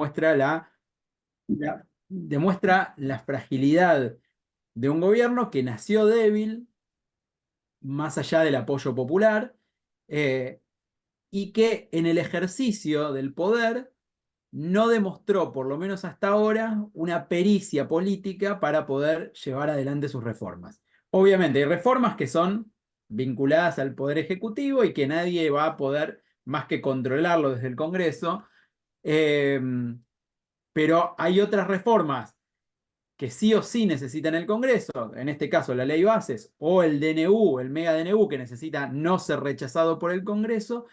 demuestra demuestra la fragilidad de un gobierno que nació débil, más allá del apoyo popular, eh, y que en el ejercicio del poder no demostró, por lo menos hasta ahora, una pericia política para poder llevar adelante sus reformas. Obviamente, hay reformas que son vinculadas al poder ejecutivo y que nadie va a poder más que controlarlo desde el Congreso, eh, pero hay otras reformas que sí o sí necesitan el Congreso, en este caso la ley bases o el DNU, el mega DNU, que necesita no ser rechazado por el Congreso,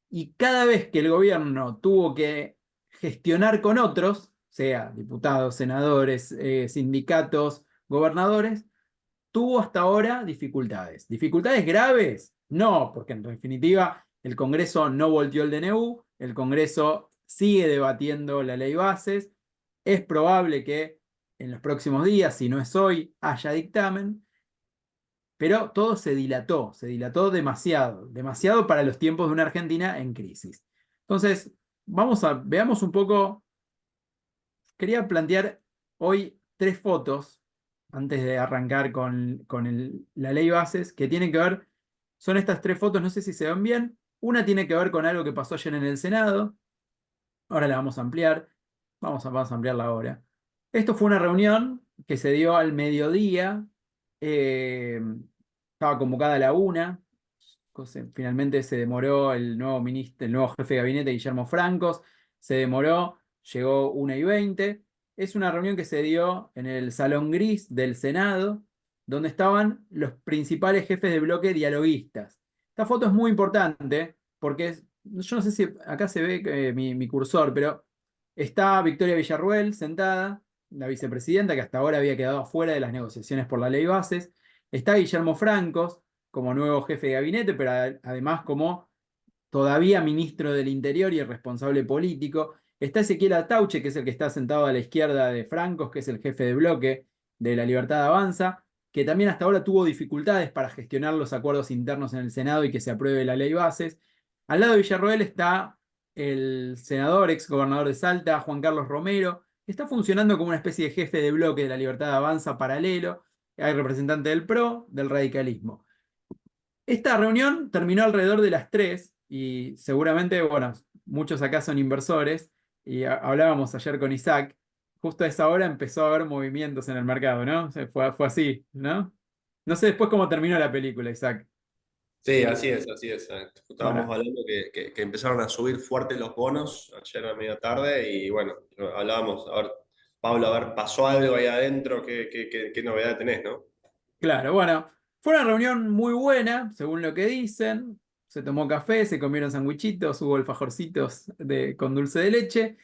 y cada vez que el gobierno tuvo que gestionar con otros, sea diputados, senadores, sindicatos, gobernadores, tuvo hasta ahora dificultades. ¿Dificultades graves? No, porque en definitiva el Congreso no volteó el DNU, el Congreso sigue debatiendo la ley bases, es probable que en los próximos días, si no es hoy, haya dictamen, pero todo se dilató demasiado, demasiado para los tiempos de una Argentina en crisis. Entonces, veamos un poco, quería plantear hoy tres fotos, antes de arrancar con la ley bases, que tienen que ver, son estas tres fotos, no sé si se ven bien, una tiene que ver con algo que pasó ayer en el Senado, ahora la vamos a ampliar, vamos a ampliarla ahora. Esto fue una reunión que se dio al mediodía, eh, estaba convocada a la una, finalmente se demoró el nuevo jefe de gabinete, Guillermo Francos, se demoró, llegó 1:20. Es una reunión que se dio en el Salón Gris del Senado, donde estaban los principales jefes de bloque dialoguistas. Esta foto es muy importante porque yo no sé si acá se ve mi cursor, pero está Victoria Villarruel sentada, la vicepresidenta, que hasta ahora había quedado fuera de las negociaciones por la ley bases. Está Guillermo Francos como nuevo jefe de gabinete, pero además como todavía ministro del Interior y el responsable político. Está Ezequiel Atauche, que es el que está sentado a la izquierda de Francos, que es el jefe de bloque de La Libertad Avanza, que también hasta ahora tuvo dificultades para gestionar los acuerdos internos en el Senado y que se apruebe la ley bases. Al lado de Villarroel está el senador, ex gobernador de Salta, Juan Carlos Romero, que está funcionando como una especie de jefe de bloque de La Libertad Avanza paralelo. Hay representante del PRO, del radicalismo. Esta reunión terminó alrededor de las 3 y seguramente, bueno, muchos acá son inversores y hablábamos ayer con Isaac, justo a esa hora empezó a haber movimientos en el mercado, ¿no? O sea, fue así, ¿no? No sé después cómo terminó la película, Isaac. Sí, así es, así es. Estábamos Bueno, hablando que empezaron a subir fuerte los bonos ayer a media tarde y bueno, hablábamos, a ver, Pablo, a ver, ¿pasó algo ahí adentro? ¿Qué novedad tenés, no? claro, bueno, fue una reunión muy buena, según lo que dicen. Se tomó café, se comieron sandwichitos, hubo alfajorcitos con dulce de leche.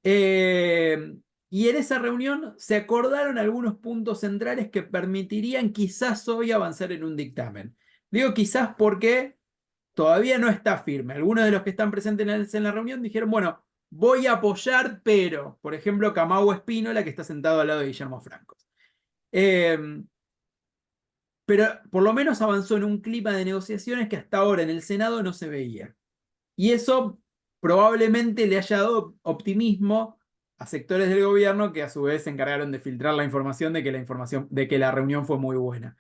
Eh, y en esa reunión se acordaron algunos puntos centrales que permitirían quizás hoy avanzar en un dictamen. Digo quizás porque todavía no está firme. Algunos de los que están presentes en la reunión dijeron, bueno, voy a apoyar, pero, por ejemplo, Camau Espínola, que está sentado al lado de Guillermo Franco. Eh, pero por lo menos avanzó en un clima de negociaciones que hasta ahora en el Senado no se veía. Y eso probablemente le haya dado optimismo a sectores del gobierno que a su vez se encargaron de filtrar la información de que la reunión fue muy buena.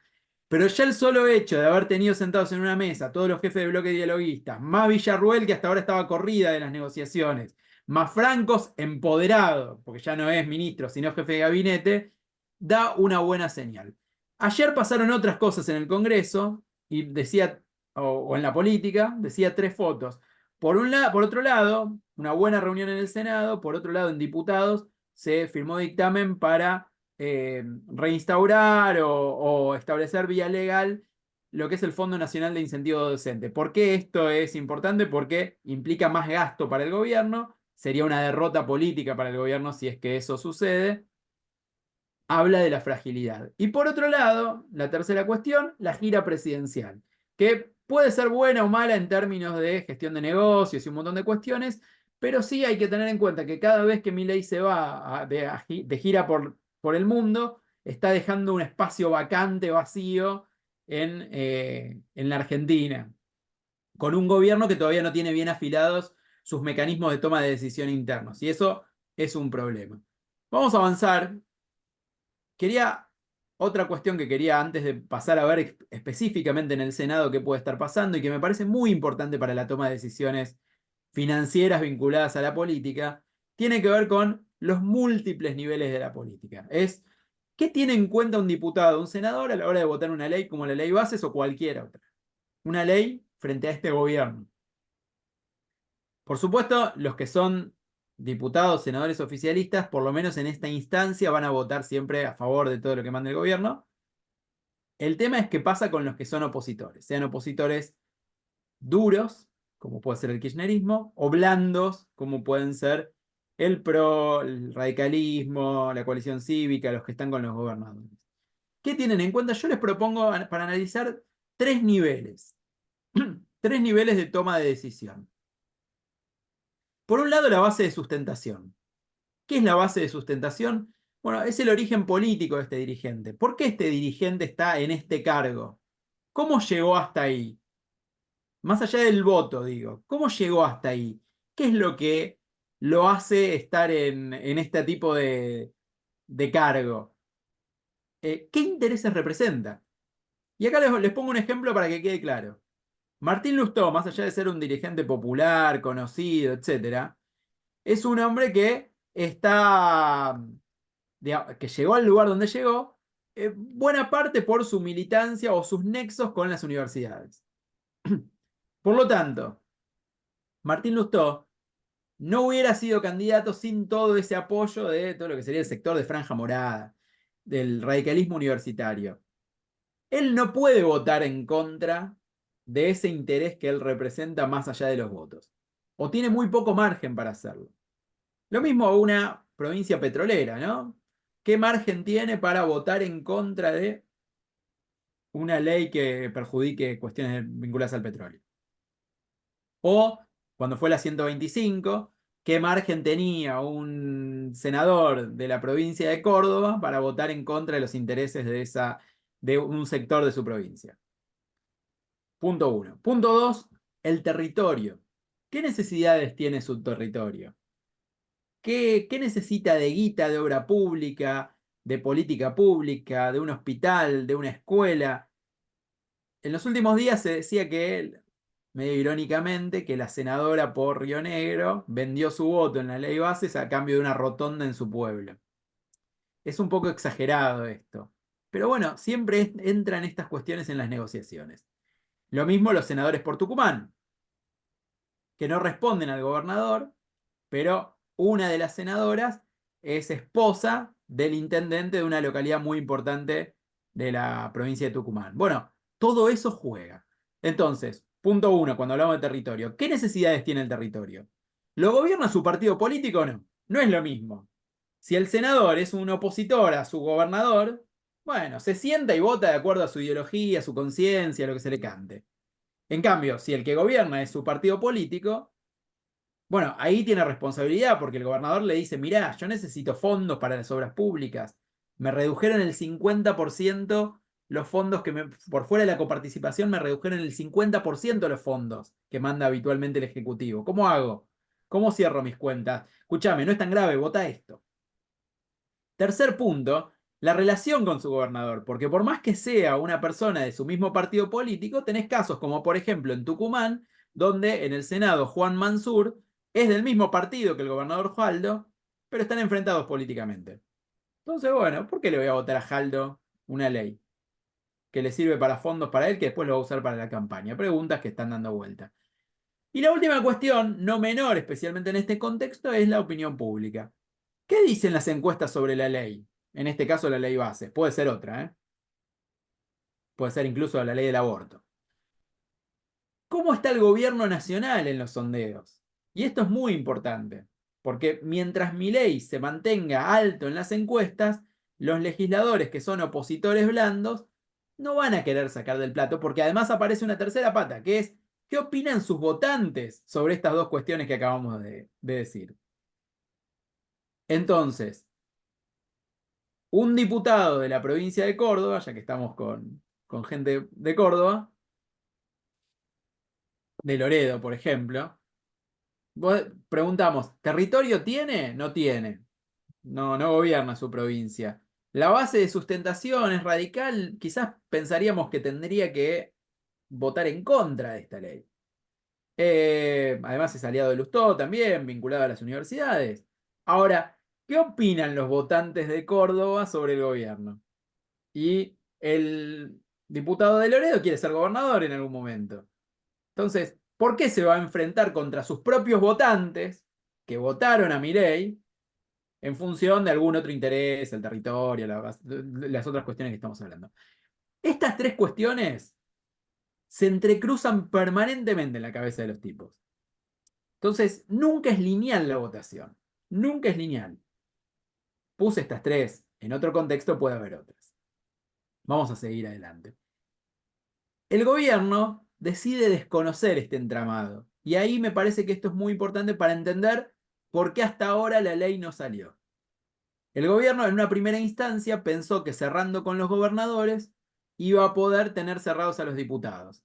Pero ya el solo hecho de haber tenido sentados en una mesa todos los jefes de bloque dialoguistas, más Villarruel, que hasta ahora estaba corrida de las negociaciones, más Francos empoderado, porque ya no es ministro, sino jefe de gabinete, da una buena señal. Ayer pasaron otras cosas en el Congreso y decía, o en la política, decía tres fotos. Por otro lado, una buena reunión en el Senado, por otro lado, en diputados se firmó dictamen para reinstaurar o establecer vía legal lo que es el Fondo Nacional de Incentivo Docente. ¿Por qué esto es importante? Porque implica más gasto para el gobierno, sería una derrota política para el gobierno si es que eso sucede. Habla de la fragilidad. Y por otro lado, la tercera cuestión, la gira presidencial, que puede ser buena o mala en términos de gestión de negocios y un montón de cuestiones, pero sí hay que tener en cuenta que cada vez que Milei se va de gira por el mundo, está dejando un espacio vacante, vacío en la Argentina, con un gobierno que todavía no tiene bien afilados sus mecanismos de toma de decisión internos. Y eso es un problema. Vamos a avanzar. Otra cuestión que quería antes de pasar a ver específicamente en el Senado qué puede estar pasando y que me parece muy importante para la toma de decisiones financieras vinculadas a la política, tiene que ver con los múltiples niveles de la política. ¿Qué tiene en cuenta un diputado, un senador a la hora de votar una ley como la ley Bases o cualquier otra? Una ley frente a este gobierno. Por supuesto, los que son diputados, senadores oficialistas, por lo menos en esta instancia, van a votar siempre a favor de todo lo que manda el gobierno. El tema es qué pasa con los que son opositores, sean opositores duros, como puede ser el kirchnerismo, o blandos, como pueden ser el PRO, el radicalismo, la coalición cívica, los que están con los gobernadores. ¿Qué tienen en cuenta? Yo les propongo para analizar tres niveles, tres niveles de toma de decisión. Por un lado, la base de sustentación. ¿Qué es la base de sustentación? Bueno, es el origen político de este dirigente. ¿Por qué este dirigente está en este cargo? ¿Cómo llegó hasta ahí? Más allá del voto, digo, ¿cómo llegó hasta ahí? ¿Qué es lo que lo hace estar en este tipo de cargo? ¿Qué intereses representa? Y acá les pongo un ejemplo para que quede claro. Martín Lustó, más allá de ser un dirigente popular, conocido, etcétera, es un hombre que que llegó al lugar donde llegó, buena parte por su militancia o sus nexos con las universidades. Por lo tanto, Martín Lustó no hubiera sido candidato sin todo ese apoyo de todo lo que sería el sector de Franja Morada, del radicalismo universitario. Él no puede votar en contra de ese interés que él representa más allá de los votos. O tiene muy poco margen para hacerlo. Lo mismo una provincia petrolera, ¿no? ¿Qué margen tiene para votar en contra de una ley que perjudique cuestiones vinculadas al petróleo? O cuando fue la 125, ¿qué margen tenía un senador de la provincia de Córdoba para votar en contra de los intereses de un sector de su provincia? Punto uno. Punto dos, el territorio. ¿Qué necesidades tiene su territorio? ¿Qué necesita de guita, de obra pública, de política pública, de un hospital, de una escuela? En los últimos días se decía que, medio irónicamente, que la senadora por Río Negro vendió su voto en la ley Bases a cambio de una rotonda en su pueblo. Es un poco exagerado esto. Pero bueno, siempre entran estas cuestiones en las negociaciones. Lo mismo los senadores por Tucumán, que no responden al gobernador, pero una de las senadoras es esposa del intendente de una localidad muy importante de la provincia de Tucumán. Bueno, todo eso juega. Entonces, punto uno, cuando hablamos de territorio, ¿qué necesidades tiene el territorio? ¿Lo gobierna su partido político o no? No es lo mismo. Si el senador es un opositor a su gobernador, bueno, se sienta y vota de acuerdo a su ideología, a su conciencia, a lo que se le cante. En cambio, si el que gobierna es su partido político, bueno, ahí tiene responsabilidad porque el gobernador le dice, mirá, yo necesito fondos para las obras públicas. Me redujeron el 50% los fondos por fuera de la coparticipación, me redujeron el 50% los fondos que manda habitualmente el Ejecutivo. ¿Cómo hago? ¿Cómo cierro mis cuentas? Escúchame, no es tan grave, vota esto. Tercer punto, la relación con su gobernador, porque por más que sea una persona de su mismo partido político, tenés casos como por ejemplo en Tucumán, donde en el Senado Juan Mansur es del mismo partido que el gobernador Jaldo, pero están enfrentados políticamente. Entonces, bueno, ¿por qué le voy a votar a Jaldo una ley que le sirve para fondos para él que después lo va a usar para la campaña? Preguntas que están dando vuelta. Y la última cuestión, no menor, especialmente en este contexto, es la opinión pública. ¿Qué dicen las encuestas sobre la ley? En este caso, la ley base. Puede ser otra, ¿eh? Puede ser incluso la ley del aborto. ¿Cómo está el gobierno nacional en los sondeos? Y esto es muy importante, porque mientras Milei se mantenga alto en las encuestas, los legisladores que son opositores blandos no van a querer sacar del plato, porque además aparece una tercera pata, que es ¿qué opinan sus votantes sobre estas dos cuestiones que acabamos de decir? Entonces, un diputado de la provincia de Córdoba, ya que estamos con gente de Córdoba, de Loredo, por ejemplo, Preguntamos, ¿territorio tiene? No tiene. No, no gobierna su provincia. La base de sustentación es radical. Quizás pensaríamos que tendría que votar en contra de esta ley. Además es aliado de Lustó también, vinculado a las universidades. Ahora, ¿qué opinan los votantes de Córdoba sobre el gobierno? Y el diputado de Loredo quiere ser gobernador en algún momento. Entonces, ¿por qué se va a enfrentar contra sus propios votantes que votaron a Milei en función de algún otro interés, el territorio, las otras cuestiones que estamos hablando? Estas tres cuestiones se entrecruzan permanentemente en la cabeza de los tipos. Entonces, nunca es lineal la votación. Nunca es lineal. Puse estas tres. En otro contexto puede haber otras. Vamos a seguir adelante. El gobierno decide desconocer este entramado. Y ahí me parece que esto es muy importante para entender por qué hasta ahora la ley no salió. El gobierno en una primera instancia pensó que cerrando con los gobernadores iba a poder tener cerrados a los diputados.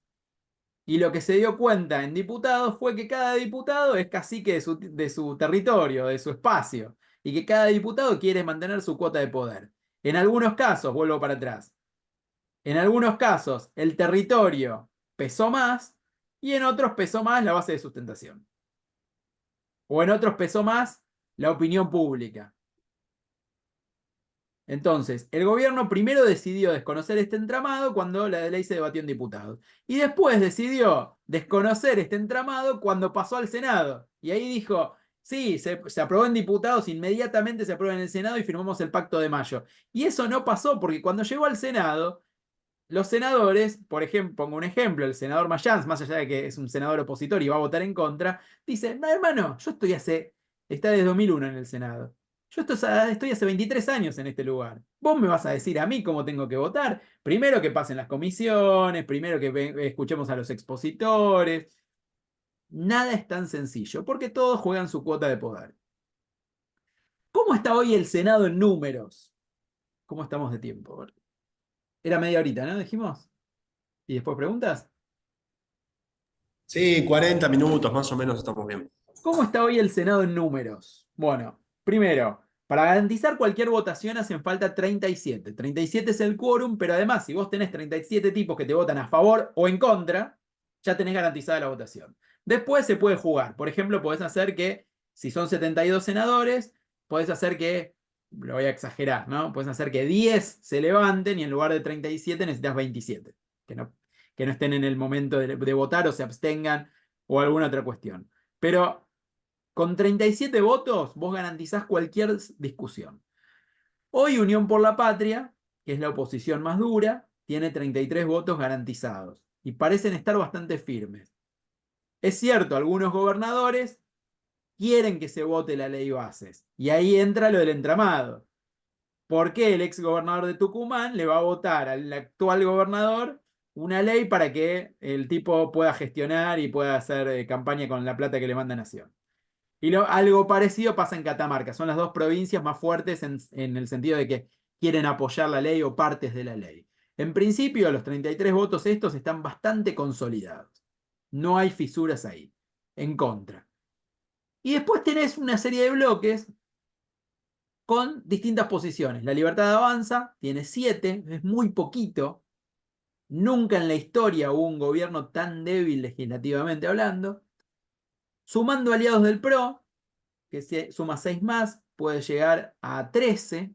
Y lo que se dio cuenta en diputados fue que cada diputado es cacique de su territorio, de su espacio, y que cada diputado quiere mantener su cuota de poder. En algunos casos, vuelvo para atrás, en algunos casos el territorio pesó más y en otros pesó más la base de sustentación. O en otros pesó más la opinión pública. Entonces, el gobierno primero decidió desconocer este entramado cuando la ley se debatió en diputados. Y después decidió desconocer este entramado cuando pasó al Senado. Y ahí dijo, sí, se aprobó en diputados, inmediatamente se aprueba en el Senado y firmamos el Pacto de Mayo. Y eso no pasó porque cuando llegó al Senado, los senadores, por ejemplo, pongo un ejemplo, el senador Mayans, más allá de que es un senador opositor y va a votar en contra, dice, no, hermano, está desde 2001 en el Senado. Estoy hace 23 años en este lugar. Vos me vas a decir a mí cómo tengo que votar. Primero que pasen las comisiones, primero que escuchemos a los expositores. Nada es tan sencillo, porque todos juegan su cuota de poder. ¿Cómo está hoy el Senado en números? ¿Cómo estamos de tiempo? Era media horita, ¿no? Dijimos. ¿Y después preguntas? Sí, 40 minutos más o menos estamos bien. ¿Cómo está hoy el Senado en números? Bueno, primero, para garantizar cualquier votación hacen falta 37. 37 es el quórum, pero además, si vos tenés 37 tipos que te votan a favor o en contra, ya tenés garantizada la votación. Después se puede jugar. Por ejemplo, podés hacer que, si son 72 senadores, podés hacer que, lo voy a exagerar, ¿no? Podés hacer que 10 se levanten y en lugar de 37 necesitas 27. Que no estén en el momento de votar o se abstengan o alguna otra cuestión. Pero con 37 votos, vos garantizás cualquier discusión. Hoy Unión por la Patria, que es la oposición más dura, tiene 33 votos garantizados y parecen estar bastante firmes. Es cierto, algunos gobernadores quieren que se vote la ley bases y ahí entra lo del entramado. ¿Por qué el ex gobernador de Tucumán le va a votar al actual gobernador una ley para que el tipo pueda gestionar y pueda hacer campaña con la plata que le manda Nación? Y algo parecido pasa en Catamarca. Son las dos provincias más fuertes en el sentido de que quieren apoyar la ley o partes de la ley. En principio, los 33 votos estos están bastante consolidados. No hay fisuras ahí. En contra. Y después tenés una serie de bloques con distintas posiciones. La Libertad Avanza tiene 7, es muy poquito. Nunca en la historia hubo un gobierno tan débil legislativamente hablando. Sumando aliados del PRO, que se suma 6 más, puede llegar a 13.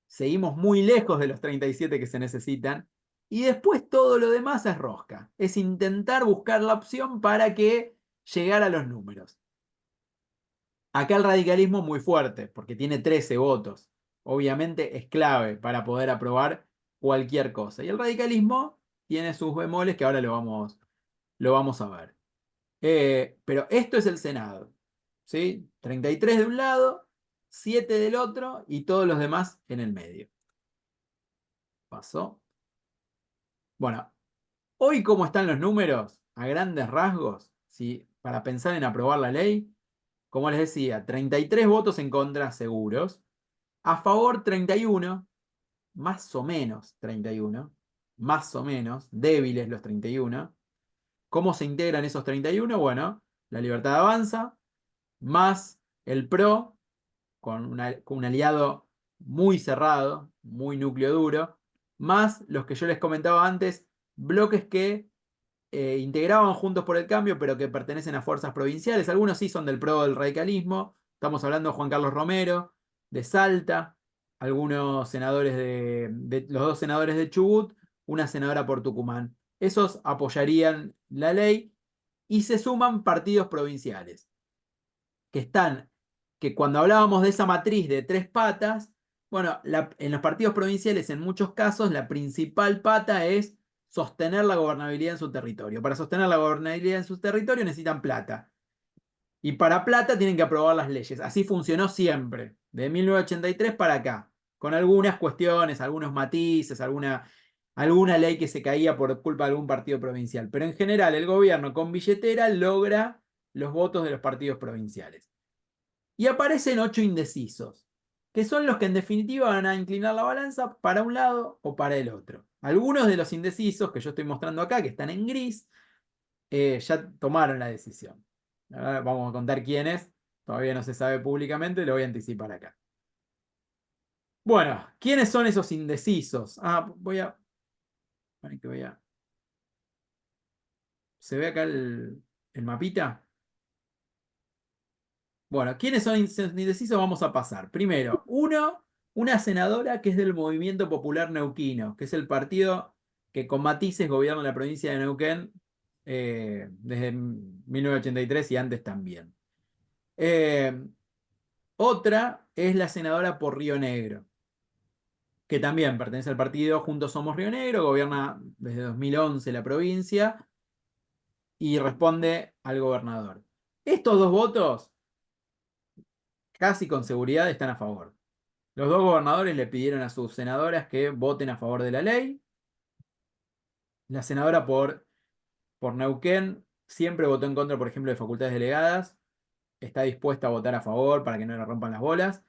Seguimos muy lejos de los 37 que se necesitan. Y después todo lo demás es rosca. Es intentar buscar la opción para que llegar a los números. Acá el radicalismo es muy fuerte, porque tiene 13 votos. Obviamente es clave para poder aprobar cualquier cosa. Y el radicalismo tiene sus bemoles que ahora lo vamos a ver. Pero esto es el Senado. ¿Sí? 33 de un lado, 7 del otro y todos los demás en el medio. Pasó. Bueno, hoy cómo están los números, a grandes rasgos, ¿sí? Para pensar en aprobar la ley, como les decía, 33 votos en contra seguros, a favor 31, más o menos 31, más o menos, débiles los 31. ¿Cómo se integran esos 31? Bueno, La Libertad Avanza, más el PRO, con un aliado muy cerrado, muy núcleo duro, más los que yo les comentaba antes, bloques que integraban Juntos por el Cambio, pero que pertenecen a fuerzas provinciales. Algunos sí son del PRO del radicalismo. Estamos hablando de Juan Carlos Romero, de Salta, algunos senadores de los dos senadores de Chubut, una senadora por Tucumán. Esos apoyarían la ley y se suman partidos provinciales que están, que cuando hablábamos de esa matriz de tres patas, bueno, en los partidos provinciales en muchos casos la principal pata es sostener la gobernabilidad en su territorio. Para sostener la gobernabilidad en su territorio necesitan plata. Y para plata tienen que aprobar las leyes. Así funcionó siempre, de 1983 para acá, con algunas cuestiones, algunos matices, alguna ley que se caía por culpa de algún partido provincial. Pero en general el gobierno con billetera logra los votos de los partidos provinciales. Y aparecen 8 indecisos, que son los que en definitiva van a inclinar la balanza para un lado o para el otro. Algunos de los indecisos que yo estoy mostrando acá, que están en gris, ya tomaron la decisión. Ahora vamos a contar quiénes, todavía no se sabe públicamente, lo voy a anticipar acá. Bueno, ¿quiénes son esos indecisos? Que voy a... ¿Se ve acá el mapita? Bueno, ¿quiénes son indecisos? Vamos a pasar. Primero, una senadora que es del Movimiento Popular Neuquino, que es el partido que con matices gobierna la provincia de Neuquén desde 1983 y antes también. Eh, Otra es la senadora por Río Negro, que también pertenece al partido Juntos Somos Río Negro, gobierna desde 2011 la provincia y responde al gobernador. Estos dos votos casi con seguridad están a favor. Los dos gobernadores le pidieron a sus senadoras que voten a favor de la ley. La senadora por Neuquén siempre votó en contra, por ejemplo, de facultades delegadas. Está dispuesta a votar a favor para que no le rompan las bolas.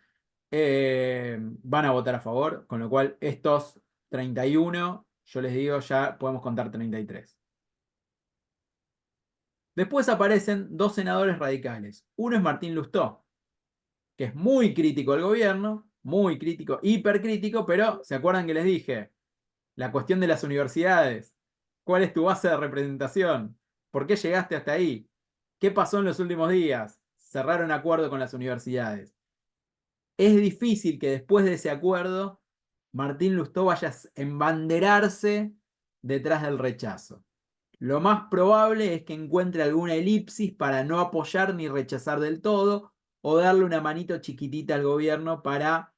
Van a votar a favor, con lo cual estos 31, yo les digo, ya podemos contar 33. Después aparecen dos senadores radicales. Uno es Martín Lustó, que es muy crítico del gobierno, muy crítico, hipercrítico, pero ¿se acuerdan que les dije? La cuestión de las universidades. ¿Cuál es tu base de representación? ¿Por qué llegaste hasta ahí? ¿Qué pasó en los últimos días? Cerraron acuerdo con las universidades. Es difícil que después de ese acuerdo Martín Lustó vaya a embanderarse detrás del rechazo. Lo más probable es que encuentre alguna elipsis para no apoyar ni rechazar del todo o darle una manito chiquitita al gobierno para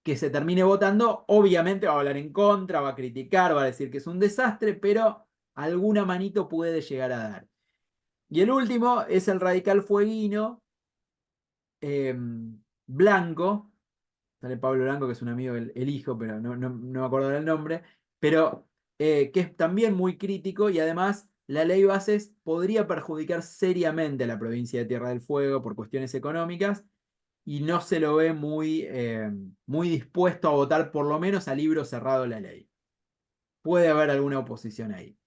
que se termine votando. Obviamente va a hablar en contra, va a criticar, va a decir que es un desastre, pero alguna manito puede llegar a dar. Y el último es el radical fueguino eh, Blanco, sale Pablo Blanco, que es un amigo, el hijo, pero no me acuerdo del nombre, pero que es también muy crítico y además la ley Bases podría perjudicar seriamente a la provincia de Tierra del Fuego por cuestiones económicas y no se lo ve muy dispuesto a votar por lo menos a libro cerrado la ley. Puede haber alguna oposición ahí.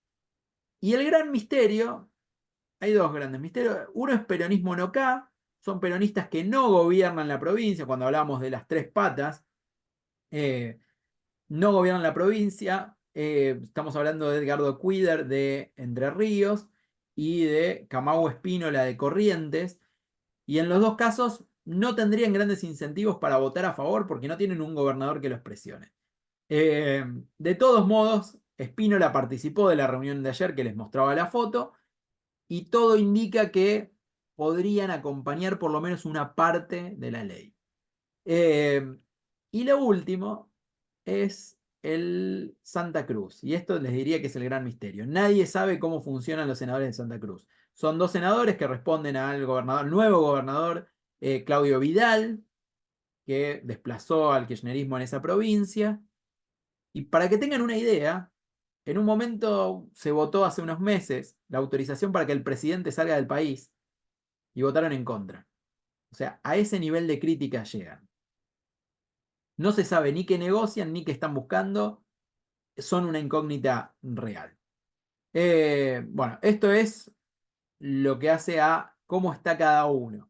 Y el gran misterio, hay dos grandes misterios. Uno es peronismo no K, son peronistas que no gobiernan la provincia, cuando hablamos de las tres patas, no gobiernan la provincia. Estamos hablando de Edgardo Cuíder de Entre Ríos y de Camagüe Espínola de Corrientes. Y en los dos casos no tendrían grandes incentivos para votar a favor porque no tienen un gobernador que los presione. De todos modos, Espínola participó de la reunión de ayer que les mostraba la foto y todo indica que podrían acompañar por lo menos una parte de la ley. Y lo último es el Santa Cruz. Y esto les diría que es el gran misterio. Nadie sabe cómo funcionan los senadores de Santa Cruz. Son dos senadores que responden al gobernador, nuevo gobernador Claudio Vidal, que desplazó al kirchnerismo en esa provincia. Y para que tengan una idea, en un momento se votó hace unos meses la autorización para que el presidente salga del país y votaron en contra. O sea, a ese nivel de crítica llegan. No se sabe ni qué negocian ni qué están buscando. Son una incógnita real. Bueno, esto es lo que hace a cómo está cada uno.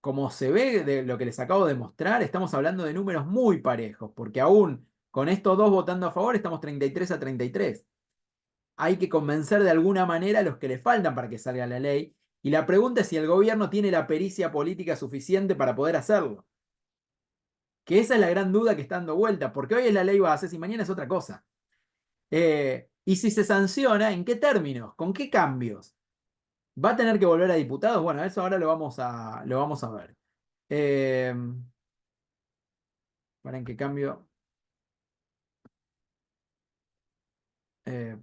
Como se ve de lo que les acabo de mostrar, estamos hablando de números muy parejos, porque aún con estos dos votando a favor estamos 33-33. Hay que convencer de alguna manera a los que le faltan para que salga la ley. Y la pregunta es si el gobierno tiene la pericia política suficiente para poder hacerlo. Que esa es la gran duda que está dando vuelta, porque hoy es la ley base y mañana es otra cosa. Y si se sanciona, ¿en qué términos? ¿Con qué cambios? ¿Va a tener que volver a diputados? Bueno, eso ahora lo vamos a ver. Eh, ¿Para en qué cambio? Eh,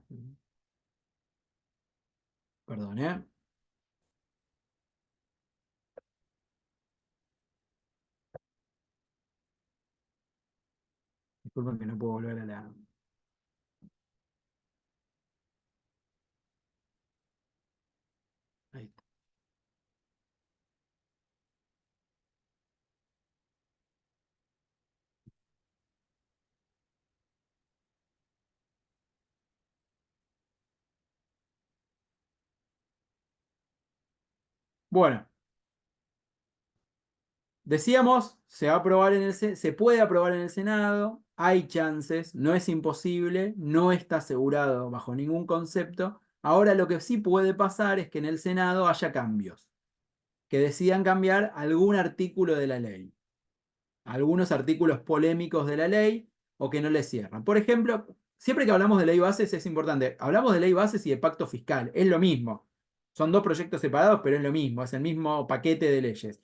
Perdón, ¿eh? Disculpen que no puedo volver a la... Ahí está. Bueno, decíamos, se puede aprobar en el Senado, hay chances, no es imposible, no está asegurado bajo ningún concepto. Ahora lo que sí puede pasar es que en el Senado haya cambios, que decidan cambiar algún artículo de la ley, algunos artículos polémicos de la ley o que no le cierran. Por ejemplo, siempre que hablamos de ley bases es importante, hablamos de ley bases y de pacto fiscal, es lo mismo. Son dos proyectos separados, pero es lo mismo, es el mismo paquete de leyes.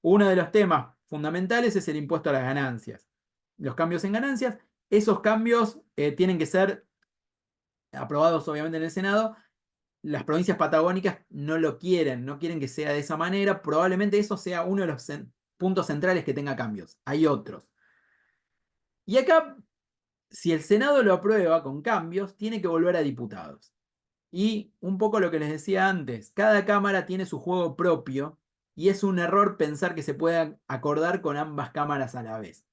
Uno de los temas fundamentales es el impuesto a las ganancias. Los cambios en ganancias, esos cambios tienen que ser aprobados obviamente en el Senado. Las provincias patagónicas no lo quieren, no quieren que sea de esa manera. Probablemente eso sea uno de los puntos centrales que tenga cambios. Hay otros. Y acá, si el Senado lo aprueba con cambios, tiene que volver a diputados. Y un poco lo que les decía antes, cada cámara tiene su juego propio y es un error pensar que se pueda acordar con ambas cámaras a la vez.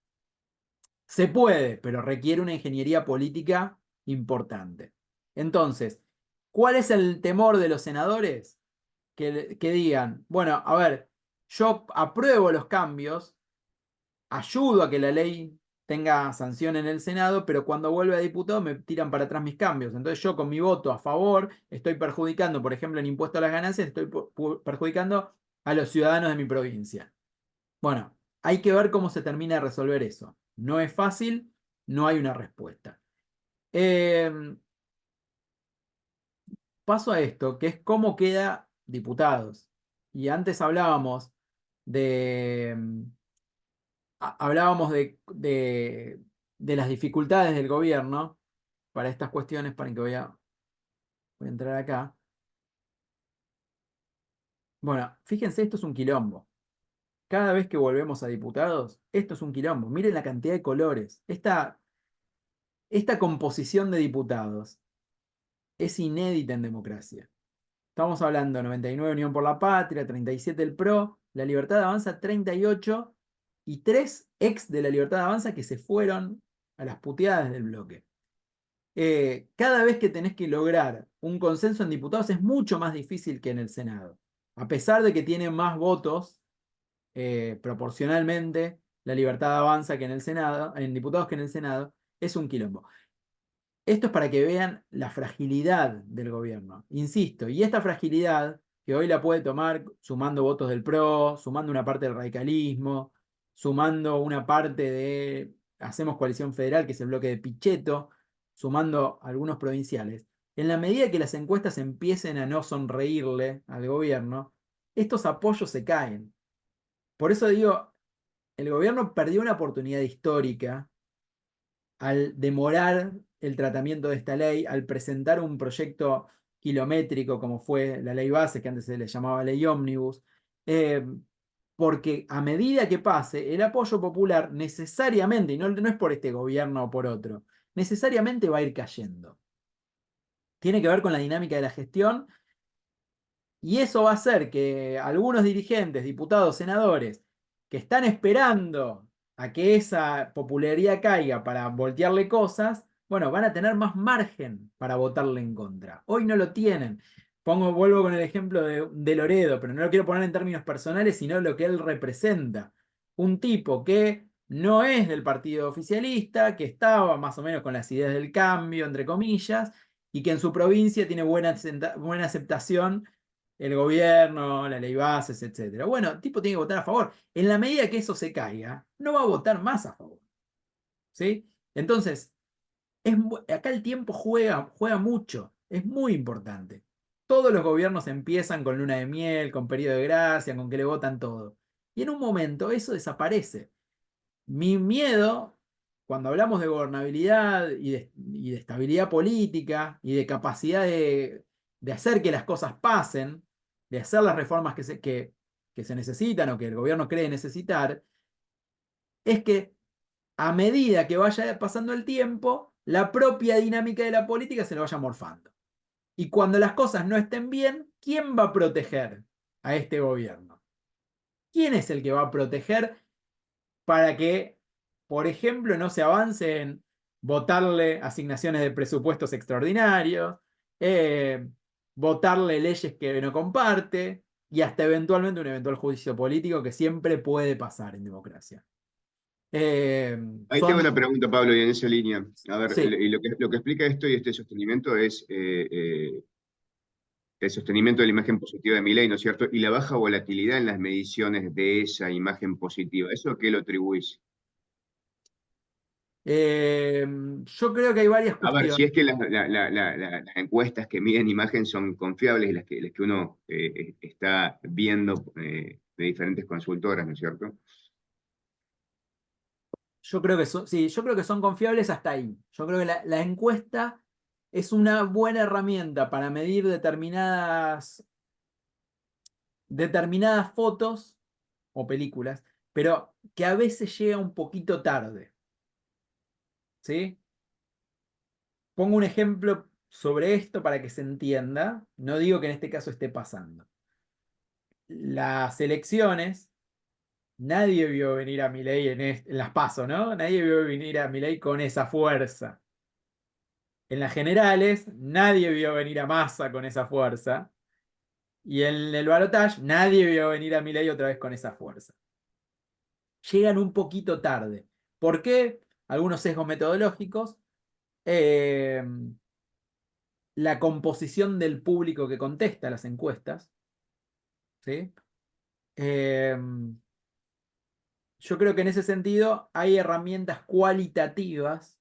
Se puede, pero requiere una ingeniería política importante. Entonces, ¿cuál es el temor de los senadores? Que digan, bueno, a ver, yo apruebo los cambios, ayudo a que la ley tenga sanción en el Senado, pero cuando vuelve a diputado me tiran para atrás mis cambios. Entonces yo con mi voto a favor estoy perjudicando, por ejemplo, el impuesto a las ganancias, estoy perjudicando a los ciudadanos de mi provincia. Bueno, hay que ver cómo se termina de resolver eso. No es fácil, no hay una respuesta. Eh, Paso a esto, que es cómo queda diputados. Y antes de, hablábamos de las dificultades del gobierno para estas cuestiones, para que voy a entrar acá. Bueno, fíjense, esto es un quilombo. Cada vez que volvemos a diputados, esto es un quilombo. Miren la cantidad de colores. Esta composición de diputados es inédita en democracia. Estamos hablando 99 Unión por la Patria, 37 el PRO, la Libertad Avanza 38 y 3 ex de la Libertad Avanza que se fueron a las puteadas del bloque. Cada vez que tenés que lograr un consenso en diputados es mucho más difícil que en el Senado. A pesar de que tiene más votos proporcionalmente la Libertad Avanza que en el Senado, en diputados que en el Senado, es un quilombo. Esto es para que vean la fragilidad del gobierno. Insisto, y esta fragilidad, que hoy la puede tomar sumando votos del PRO, sumando una parte del radicalismo, sumando una parte de Hacemos Coalición Federal, que es el bloque de Pichetto, sumando algunos provinciales. En la medida que las encuestas empiecen a no sonreírle al gobierno, estos apoyos se caen. Por eso digo, el gobierno perdió una oportunidad histórica al demorar el tratamiento de esta ley, al presentar un proyecto kilométrico como fue la ley base, que antes se le llamaba ley ómnibus, eh, porque a medida que pase, el apoyo popular necesariamente, y no es por este gobierno o por otro, necesariamente va a ir cayendo. Tiene que ver con la dinámica de la gestión y eso va a hacer que algunos dirigentes, diputados, senadores, que están esperando a que esa popularidad caiga para voltearle cosas, bueno, van a tener más margen para votarle en contra. Hoy no lo tienen. vuelvo con el ejemplo de Loredo, pero no lo quiero poner en términos personales, sino lo que él representa. Un tipo que no es del partido oficialista, que estaba más o menos con las ideas del cambio, entre comillas, y que en su provincia tiene buena aceptación el gobierno, la ley bases, etcétera. Bueno, el tipo tiene que votar a favor. En la medida que eso se caiga, no va a votar más a favor. ¿Sí? Entonces, acá el tiempo juega mucho, es muy importante. Todos los gobiernos empiezan con luna de miel, con periodo de gracia, con que le votan todo. Y en un momento eso desaparece. Mi miedo, cuando hablamos de gobernabilidad y de estabilidad política y de capacidad de hacer que las cosas pasen, de hacer las reformas que se necesitan o que el gobierno cree necesitar, es que a medida que vaya pasando el tiempo, la propia dinámica de la política se lo vaya morfando. Y cuando las cosas no estén bien, ¿quién va a proteger a este gobierno? ¿Quién es el que va a proteger para que, por ejemplo, no se avance en votarle asignaciones de presupuestos extraordinarios, eh, votarle leyes que no comparte y hasta eventualmente un eventual juicio político que siempre puede pasar en democracia? Eh, Ahí tengo una son, pregunta, Pablo, y en esa línea. A ver, sí. y lo que explica esto y este sostenimiento es el sostenimiento de la imagen positiva de Milei, ¿no es cierto? Y la baja volatilidad en las mediciones de esa imagen positiva. ¿Eso a qué lo atribuís? Eh, yo creo que hay varias A ver, si cuestiones. es que las encuestas que miden imagen son confiables y las que uno está viendo de diferentes consultoras, ¿no es cierto? Yo creo que son, sí, yo creo que son confiables hasta ahí. Yo creo que la encuesta es una buena herramienta para medir determinadas fotos o películas, pero que a veces llega un poquito tarde. ¿Sí? Pongo un ejemplo sobre esto para que se entienda. No digo que en este caso esté pasando. Las elecciones. Nadie vio venir a Milei en las PASO, ¿no? Nadie vio venir a Milei con esa fuerza. En las generales, nadie vio venir a Massa con esa fuerza. Y en el balotaje, nadie vio venir a Milei otra vez con esa fuerza. Llegan un poquito tarde. ¿Por qué? Algunos sesgos metodológicos. eh, la composición del público que contesta las encuestas. ¿Sí? Eh, yo creo que en ese sentido hay herramientas cualitativas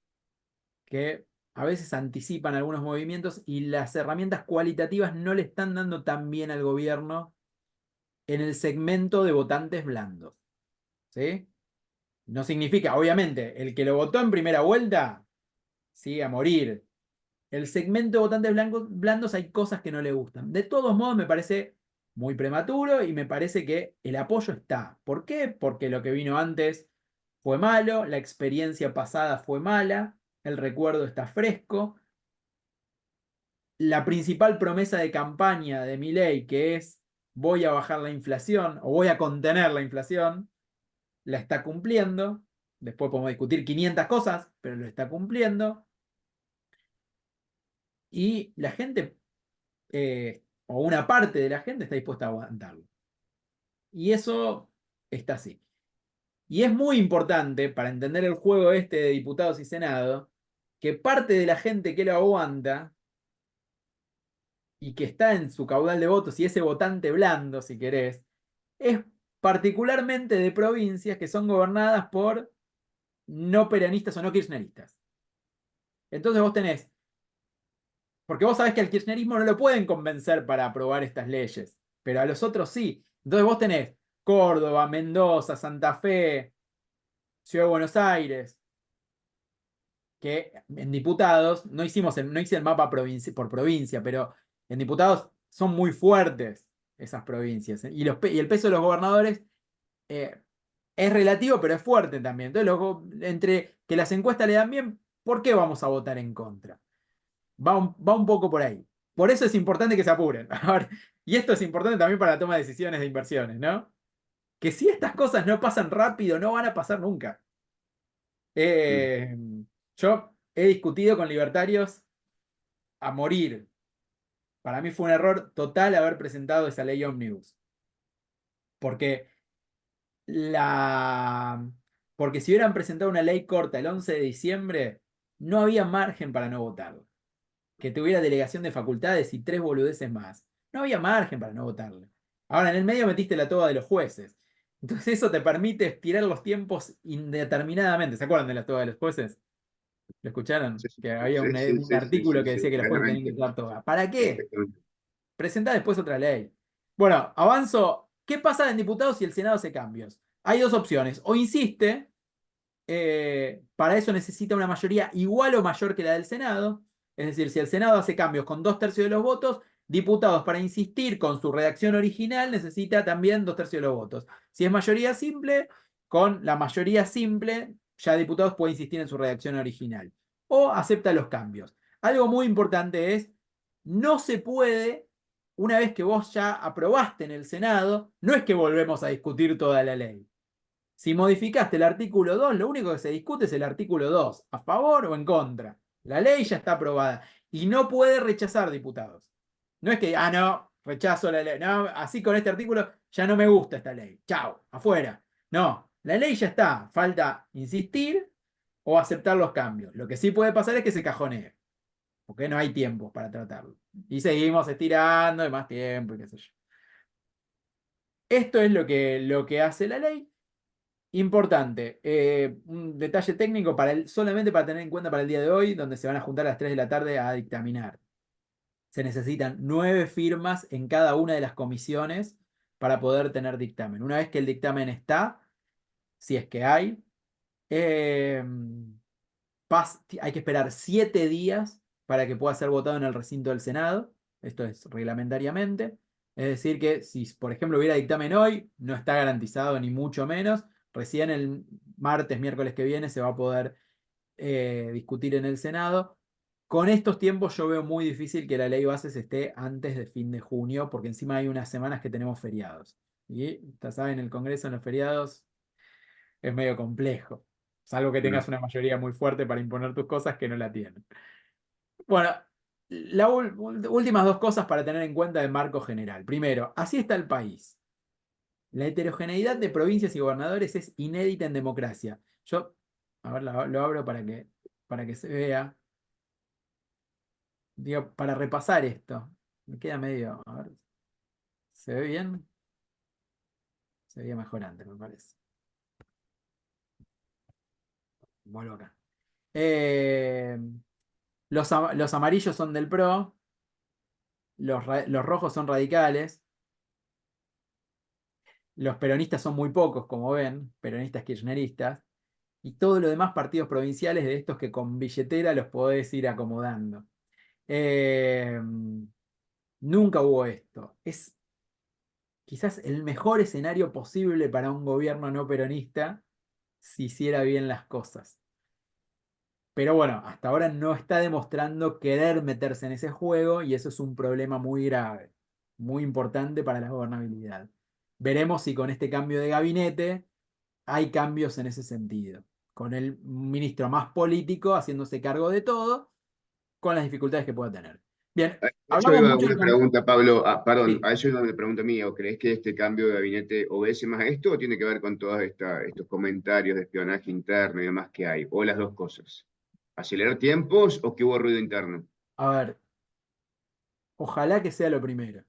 que a veces anticipan algunos movimientos y las herramientas cualitativas no le están dando tan bien al gobierno en el segmento de votantes blandos. ¿Sí? No significa, obviamente, el que lo votó en primera vuelta sigue a morir. El segmento de votantes blandos hay cosas que no le gustan. De todos modos, me parece muy prematuro y me parece que el apoyo está. ¿Por qué? Porque lo que vino antes fue malo, la experiencia pasada fue mala, el recuerdo está fresco. La principal promesa de campaña de Milei, que es voy a bajar la inflación o voy a contener la inflación, la está cumpliendo. Después podemos discutir 500 cosas, pero lo está cumpliendo. Y la gente, o una parte de la gente, está dispuesta a aguantarlo. Y eso está así. Y es muy importante, para entender el juego este de diputados y senado, que parte de la gente que lo aguanta y que está en su caudal de votos y ese votante blando, si querés, es particularmente de provincias que son gobernadas por no peronistas o no kirchneristas. Entonces vos tenés, porque vos sabés que al kirchnerismo no lo pueden convencer para aprobar estas leyes, pero a los otros sí. Entonces vos tenés Córdoba, Mendoza, Santa Fe, Ciudad de Buenos Aires, que en diputados, no hice el mapa por provincia, pero en diputados son muy fuertes esas provincias. Y el peso de los gobernadores eh, es relativo, pero es fuerte también. Entonces, entre que las encuestas le dan bien, ¿por qué vamos a votar en contra? Va un poco por ahí. Por eso es importante que se apuren. Ahora, y esto es importante también para la toma de decisiones de inversiones, ¿no? Que si estas cosas no pasan rápido, no van a pasar nunca. Mm. Eh, yo he discutido con libertarios a morir Para mí fue un error total haber presentado esa ley ómnibus. Porque la... Porque si hubieran presentado una ley corta el 11 de diciembre, no había margen para no votarlo. Que tuviera delegación de facultades y 3 boludeces más. No había margen para no votarlo. Ahora, en el medio metiste la toga de los jueces. Entonces eso te permite estirar los tiempos indeterminadamente. ¿Se acuerdan de la toga de los jueces? ¿Lo escucharon? Sí, Que había sí, sí, un sí, sí, artículo sí, que sí, decía que los jueces tenían que claramente, usar toga. ¿Para qué? perfectamente. Presentá después otra ley. Bueno, avanzo. ¿Qué pasa en diputados si el Senado hace cambios? Hay dos opciones. O insiste, para eso necesita una mayoría igual o mayor que la del Senado. Es decir, si el Senado hace cambios con 2/3 de los votos, diputados para insistir con su redacción original necesita también 2/3 de los votos. Si es mayoría simple, con la mayoría simple, ya diputados puede insistir en su redacción original. O acepta los cambios. Algo muy importante es, no se puede, una vez que vos ya aprobaste en el Senado, no es que volvemos a discutir toda la ley. Si modificaste el artículo 2, lo único que se discute es el artículo 2, a favor o en contra. La ley ya está aprobada y no puede rechazar diputados. No es que, no, rechazo la ley. No, así con este artículo ya no me gusta esta ley. Chao, afuera. No, la ley ya está. Falta insistir o aceptar los cambios. Lo que sí puede pasar es que se cajonee, porque no hay tiempo para tratarlo. Y seguimos estirando y más tiempo y qué sé yo. Esto es lo que hace la ley. Importante, un detalle técnico solamente para tener en cuenta para el día de hoy, donde se van a juntar a las 3 de la tarde a dictaminar. Se necesitan 9 firmas en cada una de las comisiones para poder tener dictamen. Una vez que el dictamen está, si es que hay, eh, hay que esperar 7 días para que pueda ser votado en el recinto del Senado. Esto es reglamentariamente. Es decir, que si, por ejemplo, hubiera dictamen hoy, no está garantizado ni mucho menos. Recién el martes, miércoles que viene se va a poder discutir en el Senado. Con estos tiempos yo veo muy difícil que la ley bases esté antes de fin de junio, porque encima hay unas semanas que tenemos feriados. Y ya saben, el Congreso en los feriados es medio complejo. Salvo que Mm. tengas una mayoría muy fuerte para imponer tus cosas que no la tienen. Bueno, las últimas dos cosas para tener en cuenta del marco general. Primero, así está el país. La heterogeneidad de provincias y gobernadores es inédita en democracia. Yo, a ver, lo abro para que se vea. Digo, para repasar esto. Me queda medio. A ver, ¿se ve bien? Se veía mejor antes, me parece. Vuelvo acá. Eh, los amarillos son del PRO. Los rojos son radicales. Los peronistas son muy pocos, como ven, peronistas kirchneristas. Y todo lo demás partidos provinciales de estos que con billetera los podés ir acomodando. Eh, Nunca hubo esto. Es quizás el mejor escenario posible para un gobierno no peronista si hiciera bien las cosas. Pero bueno, hasta ahora no está demostrando querer meterse en ese juego y eso es un problema muy grave, muy importante para la gobernabilidad. Veremos si con este cambio de gabinete hay cambios en ese sentido, con el ministro más político haciéndose cargo de todo, con las dificultades que pueda tener. Bien, A eso hablamos iba mucho una de... pregunta, Pablo. Perdón, Sí. a eso iba una pregunta mía. ¿O crees que este cambio de gabinete obedece más a esto o tiene que ver con todos estos comentarios de espionaje interno y demás que hay? ¿O las dos cosas? ¿Acelerar tiempos o que hubo ruido interno? A ver, ojalá que sea lo primero.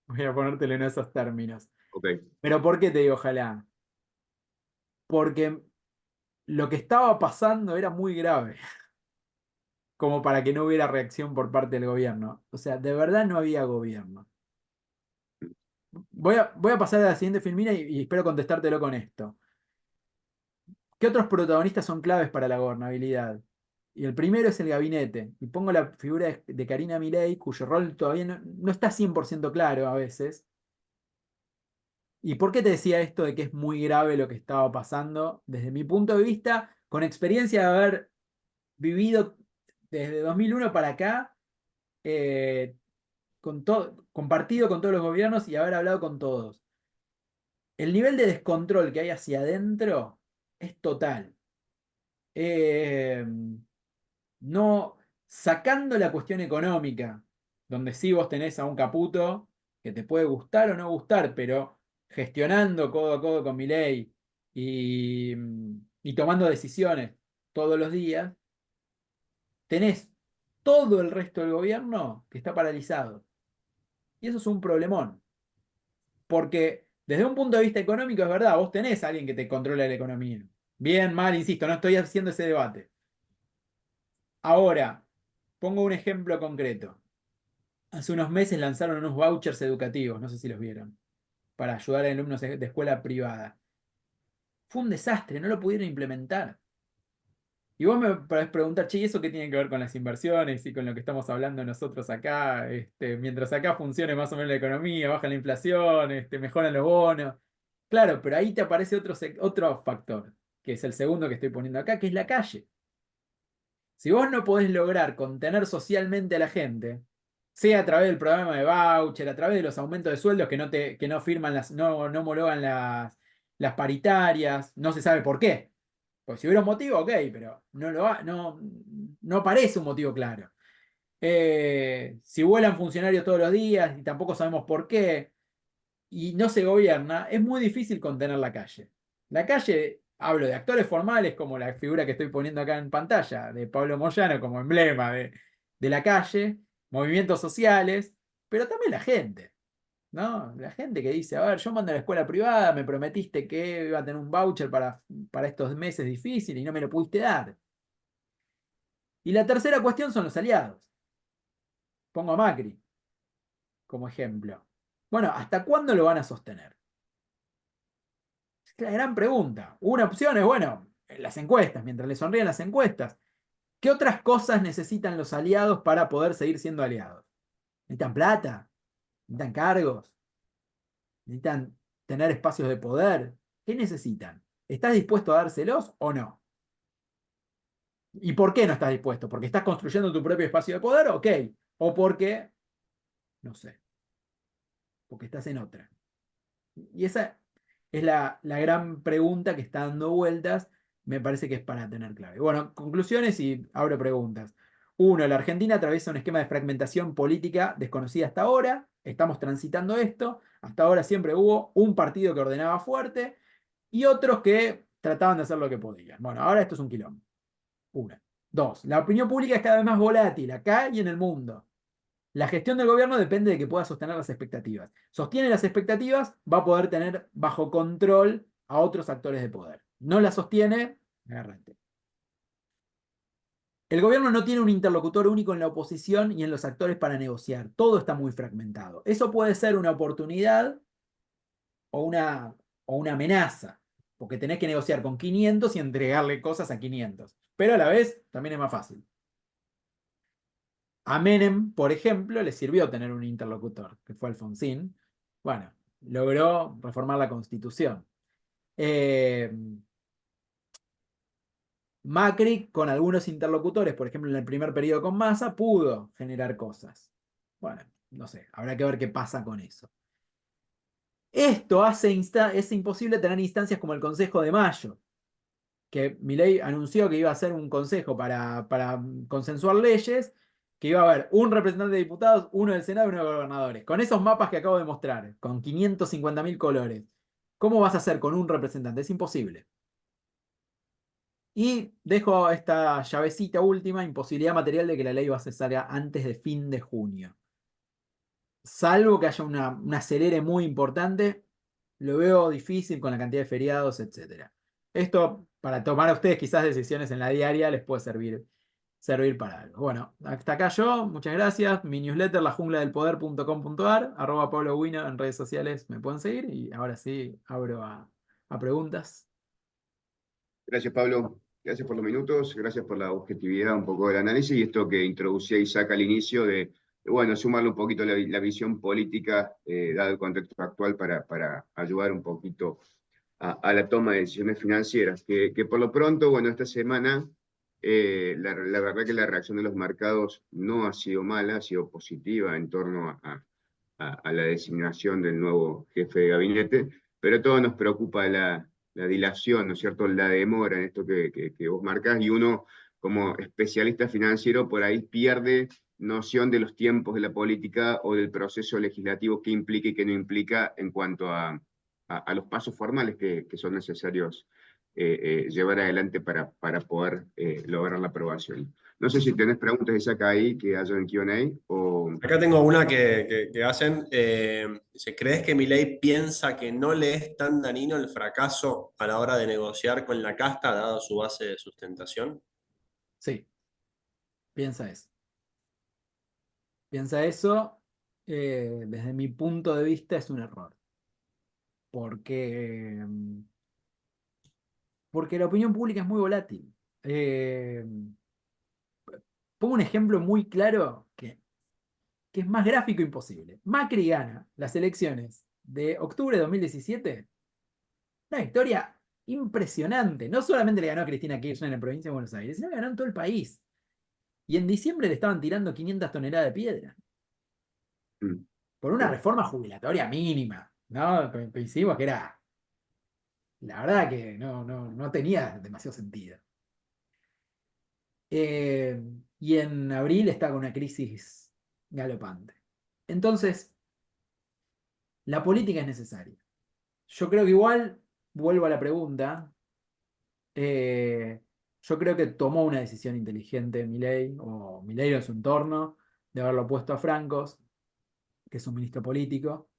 Voy a ponértelo en esos términos. Ok. Pero ¿por qué te digo ojalá? Porque lo que estaba pasando era muy grave, como para que no hubiera reacción por parte del gobierno. O sea, de verdad no había gobierno. Voy a pasar a la siguiente filmina y espero contestártelo con esto. ¿Qué otros protagonistas son claves para la gobernabilidad? Y el primero es el gabinete. Y pongo la figura de Karina Milei, cuyo rol todavía no está 100% claro a veces. ¿Y por qué te decía esto de que es muy grave lo que estaba pasando? Desde mi punto de vista, con experiencia de haber vivido desde 2001 para acá, compartido con todos los gobiernos y haber hablado con todos. El nivel de descontrol que hay hacia adentro es total. Eh, no, sacando la cuestión económica, donde sí vos tenés a un Caputo que te puede gustar o no gustar, pero gestionando codo a codo con Milei y tomando decisiones todos los días, tenés todo el resto del gobierno que está paralizado. Y eso es un problemón. Porque desde un punto de vista económico es verdad, vos tenés a alguien que te controla la economía. Bien, mal, insisto, no estoy haciendo ese debate. Ahora, pongo un ejemplo concreto. Hace unos meses lanzaron unos vouchers educativos, no sé si los vieron, para ayudar a alumnos de escuela privada. Fue un desastre, no lo pudieron implementar. Y vos me podés preguntar, che, ¿y eso qué tiene que ver con las inversiones y con lo que estamos hablando nosotros acá? Mientras acá funcione más o menos la economía, baja la inflación, mejoran los bonos. Claro, pero ahí te aparece otro factor, que es el segundo que estoy poniendo acá, que es la calle. Si vos no podés lograr contener socialmente a la gente, sea a través del programa de voucher, a través de los aumentos de sueldos que no firman no homologan las paritarias, no se sabe por qué. Pues si hubiera un motivo, ok, pero no parece un motivo claro. Si vuelan funcionarios todos los días y tampoco sabemos por qué, y no se gobierna, es muy difícil contener la calle. La calle, hablo de actores formales como la figura que estoy poniendo acá en pantalla, de Pablo Moyano como emblema de la calle, movimientos sociales, pero también la gente, ¿no? La gente que dice, a ver, yo mando a la escuela privada, me prometiste que iba a tener un voucher para estos meses difíciles y no me lo pudiste dar. Y la tercera cuestión son los aliados. Pongo a Macri como ejemplo. Bueno, ¿hasta cuándo lo van a sostener? Es la gran pregunta. Una opción es, bueno, las encuestas, mientras le sonríen las encuestas. ¿Qué otras cosas necesitan los aliados para poder seguir siendo aliados? ¿Necesitan plata? ¿Necesitan cargos? ¿Necesitan tener espacios de poder? ¿Qué necesitan? ¿Estás dispuesto a dárselos o no? ¿Y por qué no estás dispuesto? ¿Porque estás construyendo tu propio espacio de poder? Ok. ¿O porque, no sé, porque estás en otra? Y esa es la gran pregunta que está dando vueltas. Me parece que es para tener clave. Bueno, conclusiones y abro preguntas. Uno, la Argentina atraviesa un esquema de fragmentación política desconocida hasta ahora. Estamos transitando esto. Hasta ahora siempre hubo un partido que ordenaba fuerte y otros que trataban de hacer lo que podían. Bueno, ahora esto es un quilombo. Una. Dos, la opinión pública es cada vez más volátil acá y en el mundo. La gestión del gobierno depende de que pueda sostener las expectativas. Sostiene las expectativas, va a poder tener bajo control a otros actores de poder. No la sostiene, agárrate. El gobierno no tiene un interlocutor único en la oposición y en los actores para negociar. Todo está muy fragmentado. Eso puede ser una oportunidad o una amenaza, porque tenés que negociar con 500 y entregarle cosas a 500. Pero a la vez también es más fácil. A Menem, por ejemplo, le sirvió tener un interlocutor, que fue Alfonsín. Bueno, logró reformar la Constitución. Eh, Macri, con algunos interlocutores, por ejemplo, en el primer periodo con Massa, pudo generar cosas. Bueno, no sé, habrá que ver qué pasa con eso. Esto es imposible tener instancias como el Consejo de Mayo, que Milei anunció que iba a ser un consejo para consensuar leyes, que iba a haber un representante de diputados, uno del Senado y uno de gobernadores. Con esos mapas que acabo de mostrar, con 550.000 colores, ¿cómo vas a hacer con un representante? Es imposible. Y dejo esta llavecita última, imposibilidad material de que la ley va a cesar antes de fin de junio. Salvo que haya un acelere muy importante, lo veo difícil con la cantidad de feriados, etc. Esto, para tomar a ustedes quizás decisiones en la diaria, les puede servir para algo. Bueno, hasta acá yo, muchas gracias. Mi newsletter, lajungladelpoder.com.ar, @PabloWino en redes sociales me pueden seguir y ahora sí abro a preguntas. Gracias, Pablo. Gracias por los minutos, gracias por la objetividad un poco del análisis y esto que introducía Isaac al inicio bueno, sumarle un poquito la visión política, dado el contexto actual, para ayudar un poquito a la toma de decisiones financieras. Que por lo pronto, bueno, esta semana, la verdad que la reacción de los mercados no ha sido mala, ha sido positiva en torno a la designación del nuevo jefe de gabinete, pero a todos nos preocupa la dilación, ¿no es cierto?, la demora en esto que vos marcás, y uno como especialista financiero por ahí pierde noción de los tiempos de la política o del proceso legislativo que implica y que no implica en cuanto a los pasos formales que son necesarios llevar adelante para poder lograr la aprobación. No sé si tenés preguntas, Isaac, ahí que haya en Q&A o... Acá tengo una que hacen. Dice, ¿crees que Milei piensa que no le es tan dañino el fracaso a la hora de negociar con la casta, dado su base de sustentación? Sí, piensa eso. Piensa eso, desde mi punto de vista es un error. Porque, porque la opinión pública es muy volátil. Eh, Pongo un ejemplo muy claro que es más gráfico imposible. Macri gana las elecciones de octubre de 2017. Una victoria impresionante. No solamente le ganó a Cristina Kirchner en la provincia de Buenos Aires, sino que ganó en todo el país. Y en diciembre le estaban tirando 500 toneladas de piedra Mm, por una sí. reforma jubilatoria mínima, ¿no? Coincidimos que era, la verdad que no tenía demasiado sentido. Y en abril está con una crisis galopante. Entonces, la política es necesaria. Yo creo que igual, vuelvo a la pregunta, eh, yo creo que tomó una decisión inteligente Milei, o Milei o su entorno, de haberlo puesto a Francos, que es un ministro político.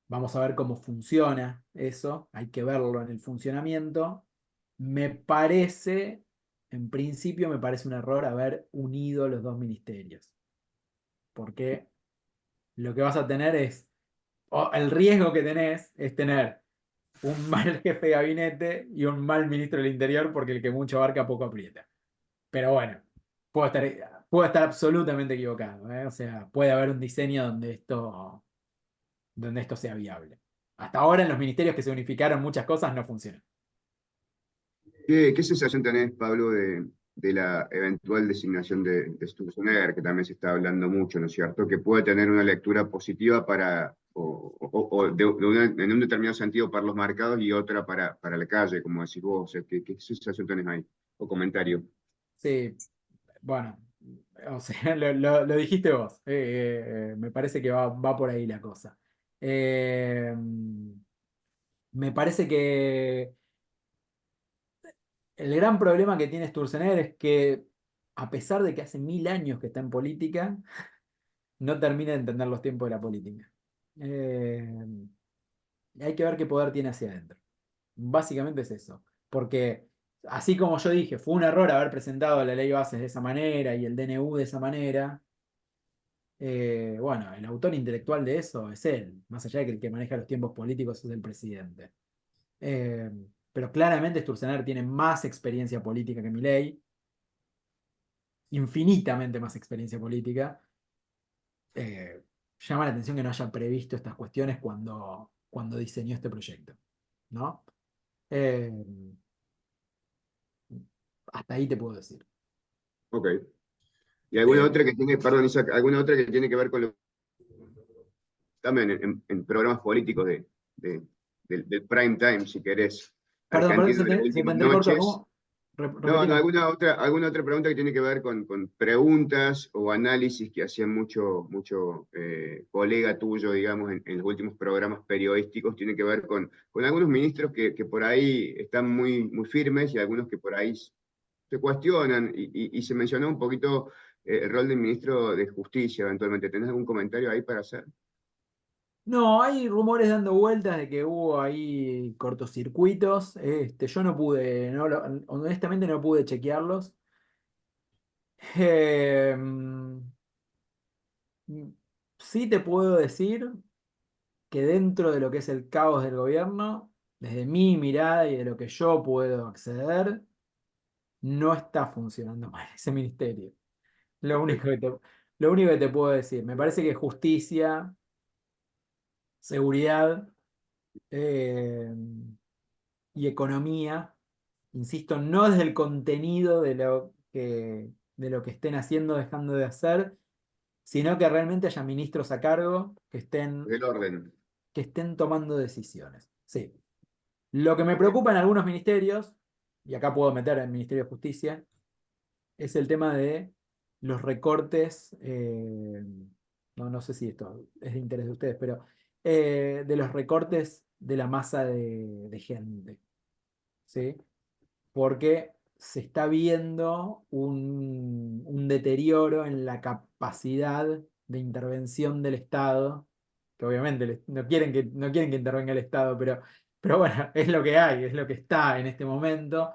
Vamos a ver cómo funciona eso, hay que verlo en el funcionamiento. Me parece, en principio, me parece un error haber unido los dos ministerios, porque lo que vas a tener es, o el riesgo que tenés es tener un mal jefe de gabinete y un mal ministro del Interior, porque el que mucho abarca poco aprieta. Pero bueno, puedo estar absolutamente equivocado, ¿eh? O sea, puede haber un diseño donde esto sea viable. Hasta ahora en los ministerios que se unificaron muchas cosas no funcionan. ¿Qué sensación tenés, Pablo, de la eventual designación de Sturzenegger, que también se está hablando mucho, ¿no es cierto? Que puede tener una lectura positiva para, en un determinado sentido para los mercados y otra para la calle, como decís vos. O sea, ¿qué sensación tenés ahí? O comentario. Sí, bueno, o sea, lo dijiste vos. Me parece que va por ahí la cosa. Eh, Me parece que el gran problema que tiene Sturzenegger es que, a pesar de que hace 1000 años que está en política, no termina de entender los tiempos de la política. Eh, Hay que ver qué poder tiene hacia adentro. Básicamente es eso. Porque, así como yo dije, fue un error haber presentado la ley bases de esa manera y el DNU de esa manera. Bueno, el autor intelectual de eso es él, más allá de que el que maneja los tiempos políticos es el presidente. Eh, pero claramente Sturzenegger tiene más experiencia política que Milei, infinitamente más experiencia política. Llama la atención que no haya previsto estas cuestiones cuando diseñó este proyecto, ¿no? Eh, Hasta ahí te puedo decir. Ok. ¿Y alguna Eh, otra que tiene, perdón, Isaac, alguna otra que tiene que ver con también en programas políticos del prime time, si querés, Perdón, argentino se de las te últimas entrecortó. noches? ¿Cómo? No, no, Repetime. alguna otra pregunta que tiene que ver con preguntas o análisis que hacían mucho colega tuyo, digamos, en los últimos programas periodísticos, tiene que ver con algunos ministros que por ahí están muy firmes y algunos que por ahí se cuestionan y se mencionó un poquito el rol del ministro de Justicia eventualmente. ¿Tenés algún comentario ahí para hacer? No, hay rumores dando vueltas de que hubo ahí cortocircuitos. Yo no pude, honestamente no pude chequearlos. Eh, sí te puedo decir que dentro de lo que es el caos del gobierno, desde mi mirada y de lo que yo puedo acceder, no está funcionando mal ese ministerio. Lo Ok, único lo único que te puedo decir. Me parece que justicia, seguridad, eh, y economía, insisto, no desde el contenido de lo que estén haciendo, dejando de hacer, sino que realmente haya ministros a cargo del orden. que estén tomando decisiones. Sí. Lo que me Ok. preocupa en algunos ministerios, y acá puedo meter el Ministerio de Justicia, es el tema de los recortes, no sé si esto es de interés de ustedes, pero de los recortes de la masa de gente, ¿sí? Porque se está viendo un deterioro en la capacidad de intervención del Estado, que obviamente no quieren que intervenga el Estado, pero bueno, es lo que hay, es lo que está en este momento,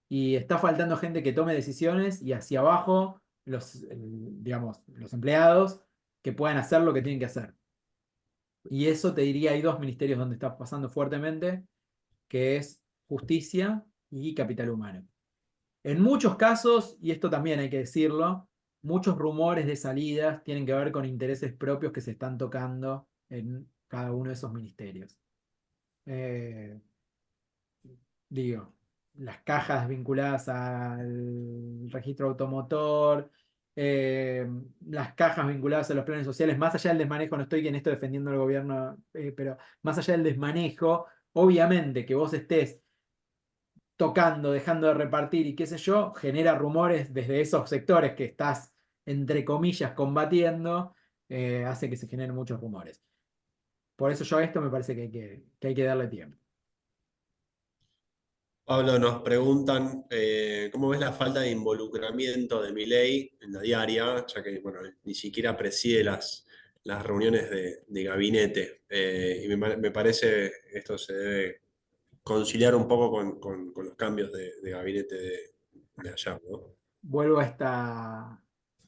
y está faltando gente que tome decisiones y hacia abajo digamos, los empleados que puedan hacer lo que tienen que hacer. Y eso te diría, hay dos ministerios donde está pasando fuertemente, que es justicia y capital humano. En muchos casos, y esto también hay que decirlo, muchos rumores de salidas tienen que ver con intereses propios que se están tocando en cada uno de esos ministerios. Eh, Digo, las cajas vinculadas al registro automotor, eh, las cajas vinculadas a los planes sociales, más allá del desmanejo, no estoy en esto defendiendo al gobierno, pero más allá del desmanejo, obviamente que vos estés tocando, dejando de repartir y qué sé yo, genera rumores desde esos sectores que estás, entre comillas, combatiendo, hace que se generen muchos rumores. Por eso yo a esto me parece que hay que darle tiempo. Pablo, nos preguntan cómo ves la falta de involucramiento de Milei en la diaria, ya que bueno, ni siquiera preside las reuniones de gabinete. Y me parece esto se debe conciliar un poco con los cambios de gabinete de allá, ¿no? Vuelvo a esta,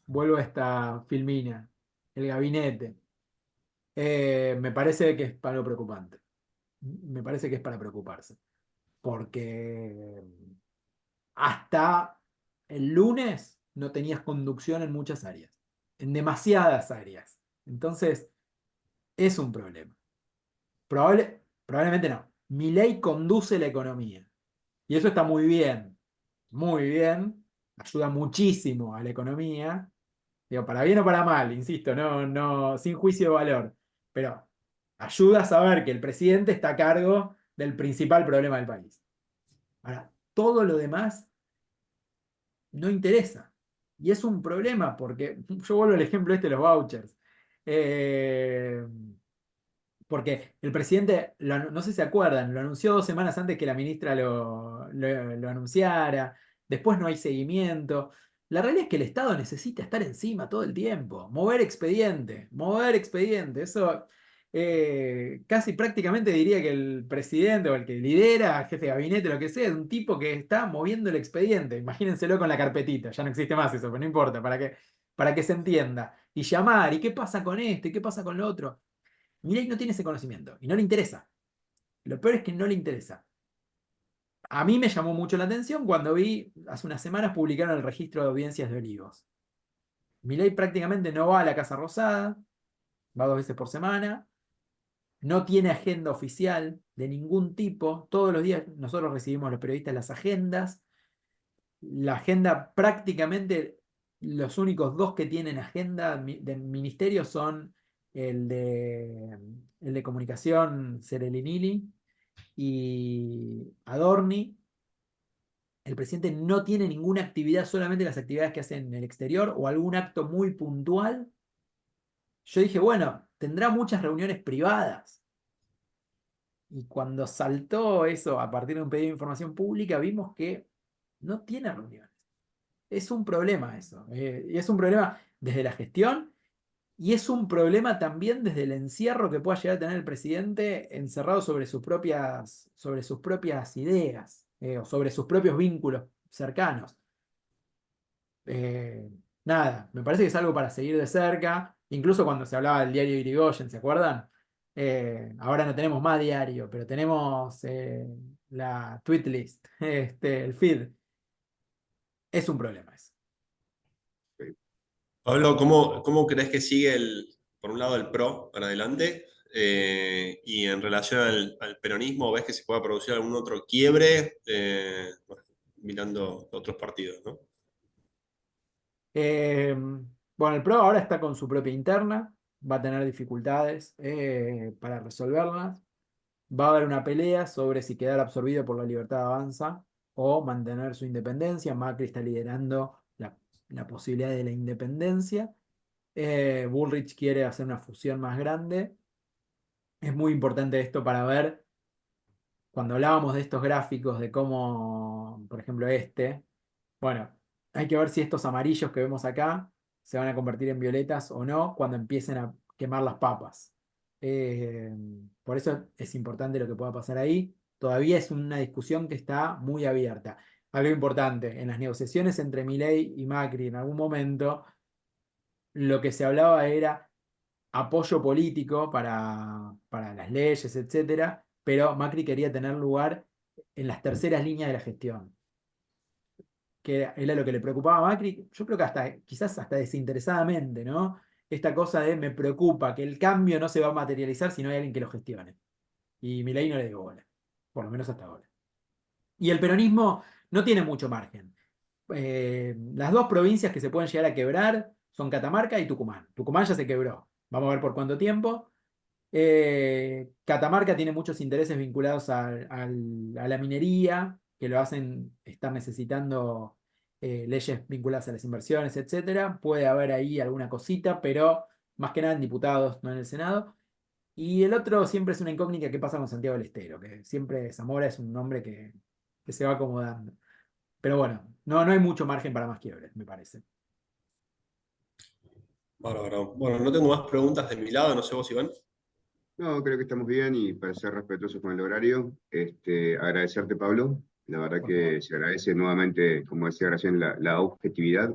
vuelvo a esta filmina, el gabinete. Me parece que es para lo preocupante. Me parece que es para preocuparse. Porque hasta el lunes no tenías conducción en muchas áreas, en demasiadas áreas. Entonces, es un problema. Probablemente no. Milei conduce la economía. Y eso está muy bien. Muy bien. Ayuda muchísimo a la economía. Digo, para bien o para mal, insisto, sin juicio de valor. Pero ayuda a saber que el presidente está a cargo del principal problema del país. Ahora, todo lo demás no interesa. Y es un problema porque yo vuelvo al ejemplo este de los vouchers. Eh, Porque el presidente, no sé si se acuerdan, lo anunció 2 semanas antes que la ministra lo anunciara, después no hay seguimiento. La realidad es que el Estado necesita estar encima todo el tiempo, mover expediente. Eso casi prácticamente diría que el presidente o el que lidera, jefe de gabinete, lo que sea, es un tipo que está moviendo el expediente. Imagínenselo con la carpetita, ya no existe más eso, pero no importa, para que se entienda. Y llamar, ¿y qué pasa con esto? ¿Y qué pasa con lo otro? Milei no tiene ese conocimiento y no le interesa. Lo peor es que no le interesa. A mí me llamó mucho la atención cuando vi, hace unas semanas publicaron el registro de audiencias de Olivos. Milei prácticamente no va a la Casa Rosada, va 2 veces por semana, no tiene agenda oficial de ningún tipo. Todos los días nosotros recibimos los periodistas las agendas. La agenda prácticamente, los únicos dos que tienen agenda del ministerio son el de comunicación Serelinili y Adorni. El presidente no tiene ninguna actividad, solamente las actividades que hace en el exterior o algún acto muy puntual. Yo dije, bueno, tendrá muchas reuniones privadas. Y cuando saltó eso a partir de un pedido de información pública, vimos que no tiene reuniones. Es un problema eso. Y es un problema desde la gestión y es un problema también desde el encierro que pueda llegar a tener el presidente encerrado sobre sus propias ideas o sobre sus propios vínculos cercanos. Eh, Nada, me parece que es algo para seguir de cerca. Incluso cuando se hablaba del diario Irigoyen, ¿se acuerdan? Ahora no tenemos más diario, pero tenemos la tweet list, el feed. Es un problema eso. Pablo, ¿cómo crees que sigue por un lado el PRO para adelante? Y en relación al peronismo, ¿ves que se pueda producir algún otro quiebre bueno, mirando otros partidos, ¿no? Eh, bueno, el PRO ahora está con su propia interna, va a tener dificultades para resolverlas. Va a haber una pelea sobre si quedar absorbido por la Libertad Avanza o mantener su independencia. Macri está liderando la posibilidad de la independencia. Bullrich quiere hacer una fusión más grande. Es muy importante esto para ver, cuando hablábamos de estos gráficos, de cómo, por ejemplo, bueno, hay que ver si estos amarillos que vemos acá se van a convertir en violetas o no cuando empiecen a quemar las papas. Eh, por eso es importante lo que pueda pasar ahí. Todavía es una discusión que está muy abierta. Algo importante, en las negociaciones entre Milei y Macri en algún momento, lo que se hablaba era apoyo político para las leyes, etcétera, pero Macri quería tener lugar en las terceras líneas de la gestión, que era lo que le preocupaba a Macri, yo creo que quizás hasta desinteresadamente, ¿no? Esta cosa de me preocupa que el cambio no se va a materializar si no hay alguien que lo gestione. Y Milei no le dio bola, por lo menos hasta ahora. Y el peronismo no tiene mucho margen. Las dos provincias que se pueden llegar a quebrar son Catamarca y Tucumán. Tucumán ya se quebró. Vamos a ver por cuánto tiempo. Catamarca tiene muchos intereses vinculados a la minería, que lo hacen estar necesitando leyes vinculadas a las inversiones, etcétera. Puede haber ahí alguna cosita, pero más que nada en diputados, no en el Senado. Y el otro siempre es una incógnita que pasa con Santiago del Estero, que siempre Zamora es un nombre que se va acomodando. Pero bueno, no hay mucho margen para más quiebres, me parece. Bárbaro. Bueno, no tengo más preguntas de mi lado, no sé vos, Iván. No, creo que estamos bien y para ser respetuosos con el horario, agradecerte, Pablo. La verdad Por favor. que se agradece nuevamente, como decía recién, la objetividad.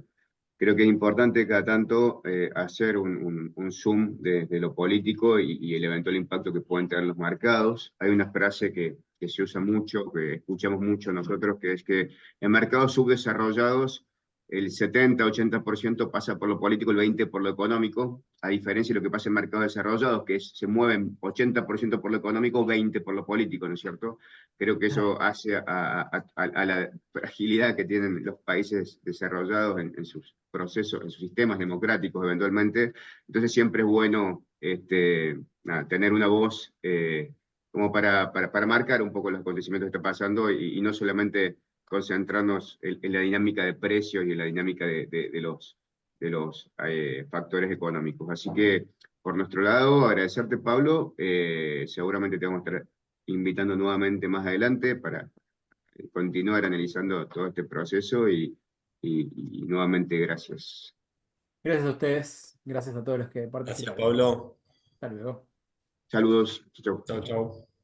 Creo que es importante cada tanto hacer un zoom de lo político y el eventual impacto que pueden tener los mercados. Hay una frase que se usa mucho, que escuchamos mucho nosotros, que es que en mercados subdesarrollados el 70-80% pasa por lo político, el 20% por lo económico, a diferencia de lo que pasa en mercados desarrollados, que se mueven 80% por lo económico, 20% por lo político, ¿no es cierto? Creo que eso hace a la fragilidad que tienen los países desarrollados en sus procesos, en sus sistemas democráticos eventualmente. Entonces siempre es bueno tener una voz como para marcar un poco los acontecimientos que está pasando y no solamente concentrarnos en la dinámica de precios y en la dinámica de los factores económicos. Así que, por nuestro lado, agradecerte, Pablo. Seguramente te vamos a estar invitando nuevamente más adelante para continuar analizando todo este proceso y nuevamente gracias. Gracias a ustedes, gracias a todos los que Gracias, participaron. Pablo. Hasta luego. Saludos. Chau. Chau, chau.